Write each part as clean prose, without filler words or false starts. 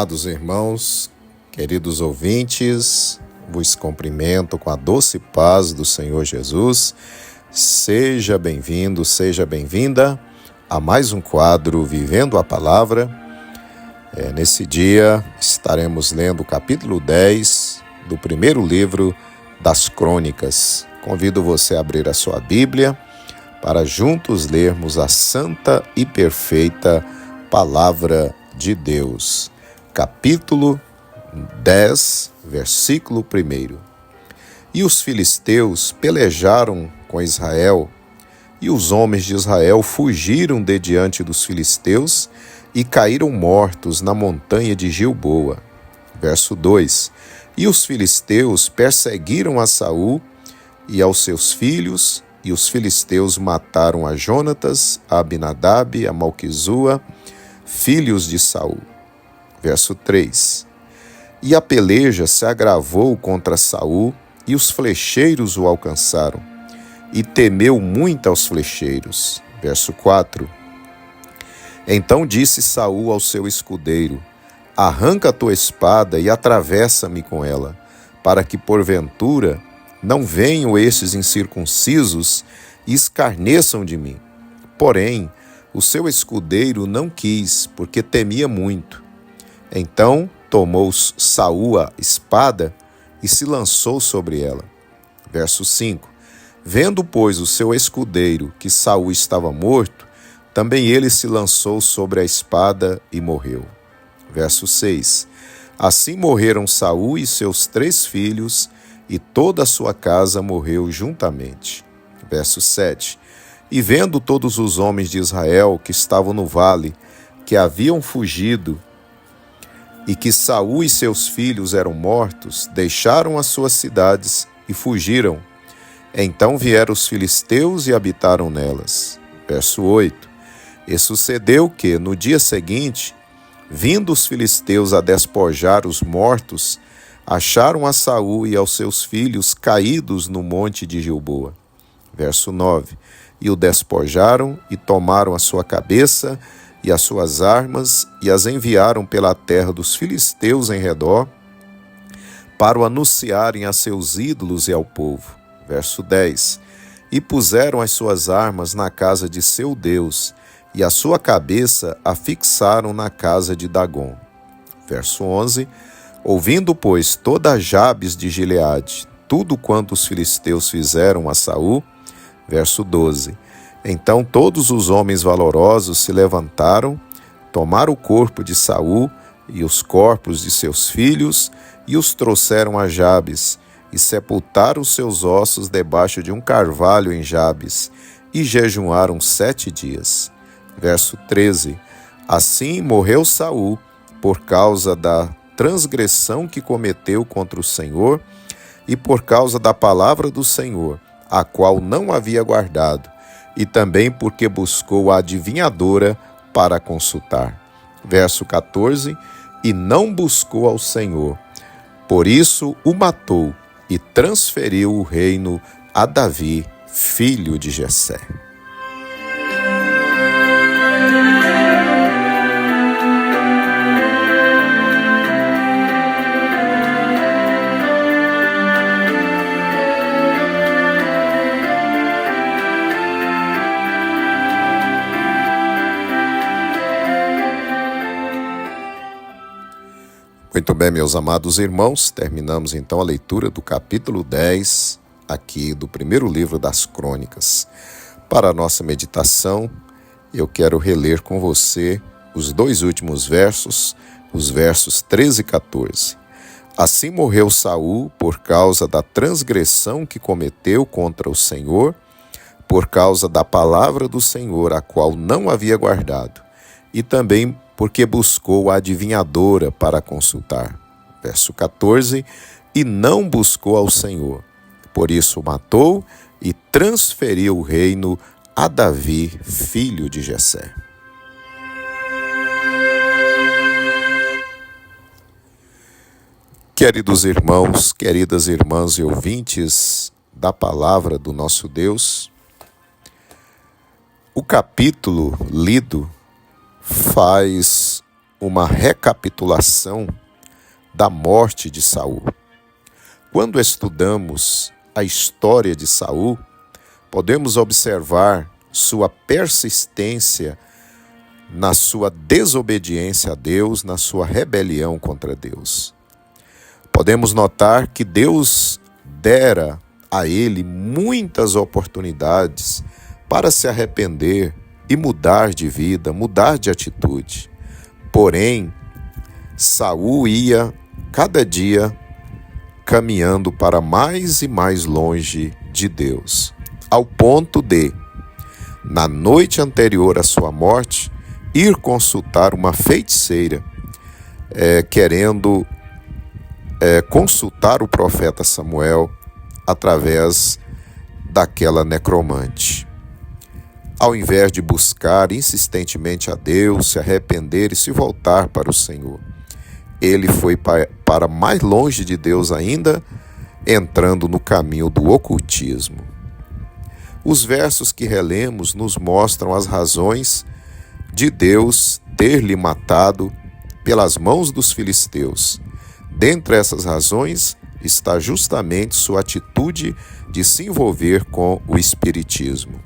Amados irmãos, queridos ouvintes, vos cumprimento com a doce paz do Senhor Jesus. Seja bem-vindo, seja bem-vinda a mais um quadro Vivendo a Palavra. Nesse dia estaremos lendo o capítulo 10 do primeiro livro das Crônicas. Convido você a abrir a sua Bíblia para juntos lermos a santa e perfeita Palavra de Deus. Capítulo 10, versículo 1. E os filisteus pelejaram com Israel, e os homens de Israel fugiram de diante dos filisteus e caíram mortos na montanha de Gilboa. Verso 2. E os filisteus perseguiram a Saul e aos seus filhos, e os filisteus mataram a Jonatas, a Abinadab, a Malquizua, filhos de Saul. Verso 3. E a peleja se agravou contra Saul, e os flecheiros o alcançaram, e temeu muito aos flecheiros. Verso 4. Então disse Saul ao seu escudeiro: arranca a tua espada e atravessa-me com ela, para que porventura não venham estes incircuncisos e escarneçam de mim. Porém, o seu escudeiro não quis, porque temia muito. Então tomou Saul a espada e se lançou sobre ela. Verso 5. Vendo, pois, o seu escudeiro que Saul estava morto, também ele se lançou sobre a espada e morreu. Verso 6. Assim morreram Saul e seus 3 filhos, e toda a sua casa morreu juntamente. Verso 7. E vendo todos os homens de Israel que estavam no vale, que haviam fugido, e que Saul e seus filhos eram mortos, deixaram as suas cidades e fugiram. Então vieram os filisteus e habitaram nelas. Verso 8. E sucedeu que, no dia seguinte, vindo os filisteus a despojar os mortos, acharam a Saul e aos seus filhos caídos no monte de Gilboa. Verso 9. E o despojaram e tomaram a sua cabeça e as suas armas e as enviaram pela terra dos filisteus em redor para o anunciarem a seus ídolos e ao povo. Verso 10. E puseram as suas armas na casa de seu Deus e a sua cabeça a fixaram na casa de Dagom. Verso 11. Ouvindo, pois, toda Jabes de Gileade tudo quanto os filisteus fizeram a Saul. Verso 12. Então todos os homens valorosos se levantaram, tomaram o corpo de Saul e os corpos de seus filhos e os trouxeram a Jabes, e sepultaram os seus ossos debaixo de um carvalho em Jabes, e jejuaram 7 dias. Verso 13. Assim morreu Saul por causa da transgressão que cometeu contra o Senhor e por causa da palavra do Senhor, a qual não havia guardado, e também porque buscou a adivinhadora para consultar. Verso 14. E não buscou ao Senhor, por isso o matou e transferiu o reino a Davi, filho de Jessé. Muito bem, meus amados irmãos, terminamos então a leitura do capítulo 10, aqui do primeiro livro das Crônicas. Para a nossa meditação, eu quero reler com você os 2 últimos versos, os versos 13 e 14. Assim morreu Saul por causa da transgressão que cometeu contra o Senhor, por causa da palavra do Senhor, a qual não havia guardado, e também porque buscou a adivinhadora para consultar. Verso 14. E não buscou ao Senhor, por isso o matou e transferiu o reino a Davi, filho de Jessé. Queridos irmãos, queridas irmãs e ouvintes da palavra do nosso Deus, o capítulo lido faz uma recapitulação da morte de Saul. Quando estudamos a história de Saul, podemos observar sua persistência na sua desobediência a Deus, na sua rebelião contra Deus. Podemos notar que Deus dera a ele muitas oportunidades para se arrepender e mudar de vida, mudar de atitude. Porém, Saul ia cada dia caminhando para mais e mais longe de Deus, ao ponto de, na noite anterior à sua morte, ir consultar uma feiticeira, querendo consultar o profeta Samuel através daquela necromante. Ao invés de buscar insistentemente a Deus, se arrepender e se voltar para o Senhor, ele foi para mais longe de Deus ainda, entrando no caminho do ocultismo. Os versos que relemos nos mostram as razões de Deus ter lhe matado pelas mãos dos filisteus. Dentre essas razões está justamente sua atitude de se envolver com o espiritismo.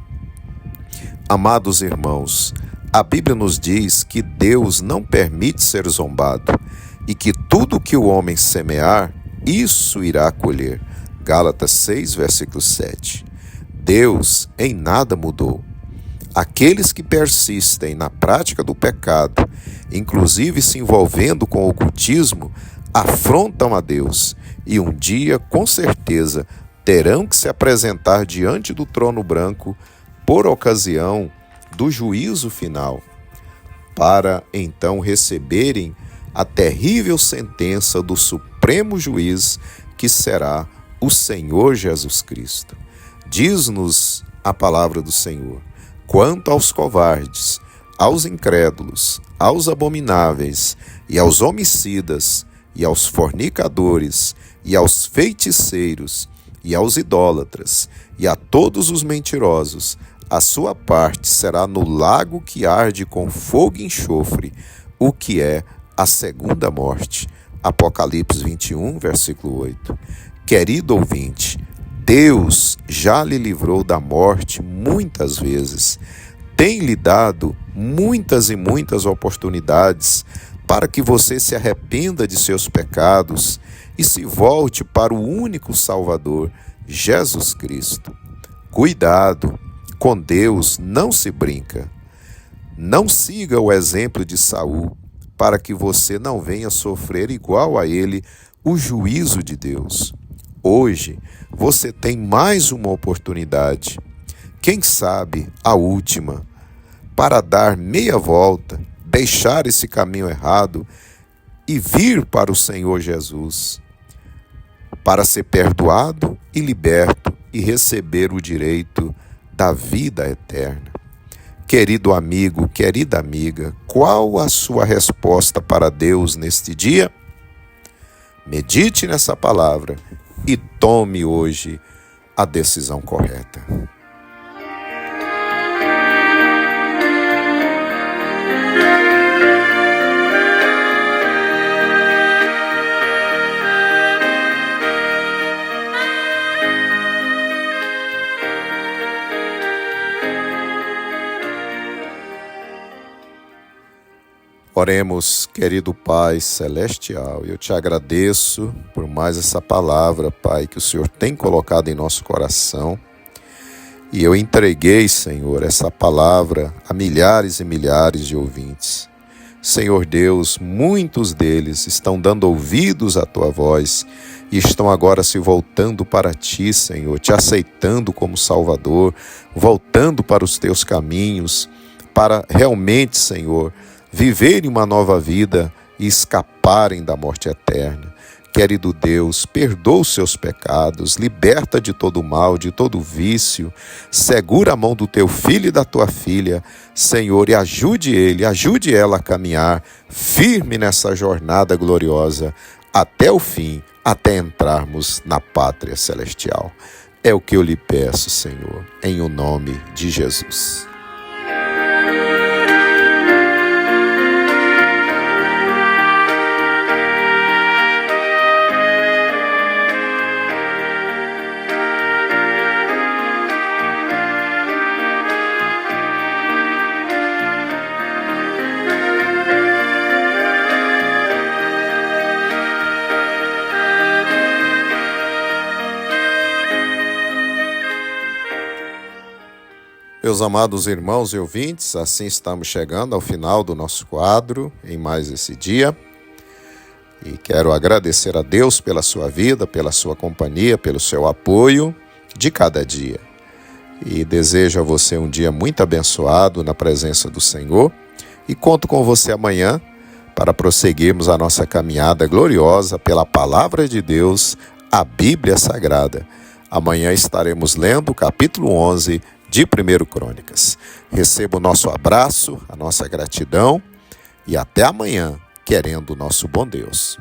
Amados irmãos, a Bíblia nos diz que Deus não permite ser zombado e que tudo que o homem semear, isso irá colher. Gálatas 6, versículo 7. Deus em nada mudou. Aqueles que persistem na prática do pecado, inclusive se envolvendo com o ocultismo, afrontam a Deus e um dia, com certeza, terão que se apresentar diante do trono branco por ocasião do juízo final, para então receberem a terrível sentença do Supremo Juiz, que será o Senhor Jesus Cristo. Diz-nos a palavra do Senhor: quanto aos covardes, aos incrédulos, aos abomináveis, e aos homicidas, e aos fornicadores, e aos feiticeiros, e aos idólatras, e a todos os mentirosos, a sua parte será no lago que arde com fogo e enxofre, o que é a segunda morte. Apocalipse 21, versículo 8. Querido ouvinte, Deus já lhe livrou da morte muitas vezes. Tem lhe dado muitas e muitas oportunidades para que você se arrependa de seus pecados e se volte para o único Salvador, Jesus Cristo. Cuidado, com Deus não se brinca. Não siga o exemplo de Saul, para que você não venha sofrer igual a ele o juízo de Deus. Hoje, você tem mais uma oportunidade, quem sabe a última, para dar meia volta, deixar esse caminho errado e vir para o Senhor Jesus, para ser perdoado e liberto e receber o direito da vida eterna. Querido amigo, querida amiga, qual a sua resposta para Deus neste dia? Medite nessa palavra e tome hoje a decisão correta. Oremos, querido Pai Celestial, eu te agradeço por mais essa palavra, Pai, que o Senhor tem colocado em nosso coração. E eu entreguei, Senhor, essa palavra a milhares e milhares de ouvintes. Senhor Deus, muitos deles estão dando ouvidos à Tua voz e estão agora se voltando para Ti, Senhor, te aceitando como Salvador, voltando para os Teus caminhos, para realmente, Senhor, viverem uma nova vida e escaparem da morte eterna. Querido Deus, perdoa os seus pecados, liberta de todo mal, de todo vício, segura a mão do teu filho e da tua filha, Senhor, e ajude ele, ajude ela a caminhar firme nessa jornada gloriosa até o fim, até entrarmos na pátria celestial. É o que eu lhe peço, Senhor, em o nome de Jesus. Meus amados irmãos e ouvintes, assim estamos chegando ao final do nosso quadro em mais esse dia. E quero agradecer a Deus pela sua vida, pela sua companhia, pelo seu apoio de cada dia. E desejo a você um dia muito abençoado na presença do Senhor. E conto com você amanhã para prosseguirmos a nossa caminhada gloriosa pela Palavra de Deus, a Bíblia Sagrada. Amanhã estaremos lendo o capítulo 11 de 1 Crônicas. Receba o nosso abraço, a nossa gratidão e até amanhã, querendo o nosso bom Deus.